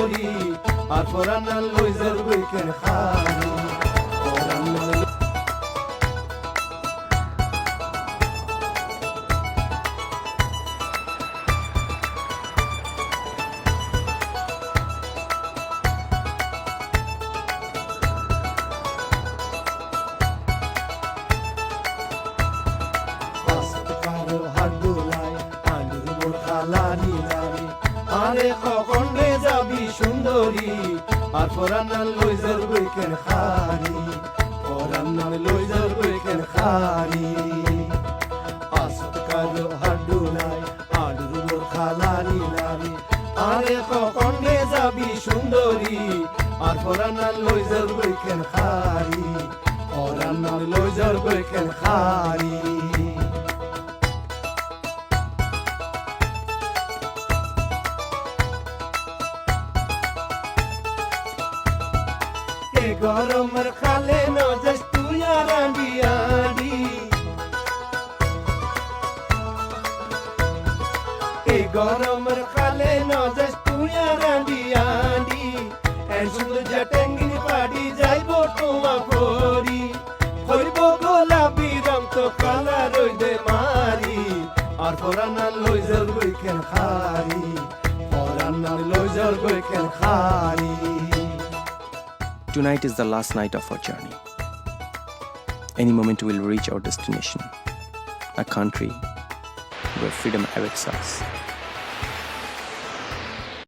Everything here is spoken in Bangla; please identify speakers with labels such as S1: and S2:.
S1: সুন্দরী আর পরান্নার লই যার বইকেন খানি পরান্নার আরে কখনে যাবি সুন্দরী আর পরান্নার লই যার বইকেন খানি পরান্নার লই যার বইকেন খানি আসাদ কালো হাডুলাই আলুর মোর খালানি নামি আরে কখনে যাবি সুন্দরী আর পরান্নার লই যার বইকেন খানি পরান্নার লই যার বইকেন খানি গরমের খালে নজাস তুই আর আন্ডিয়াডি এই গরমের খালে নজাস তুই আর আন্ডিয়াডি এন সুন্দর জটেঙ্গি পাড়ি যাইব তোমা পরি হইব গোলাপি রং তো কালা রইদে মারি আর পরান্নার লই যার বইকেন খারি পরান্নার লই যার বইকেন খারি
S2: Tonight is the last night of our journey. Any moment we will reach our destination, a country where freedom awaits us.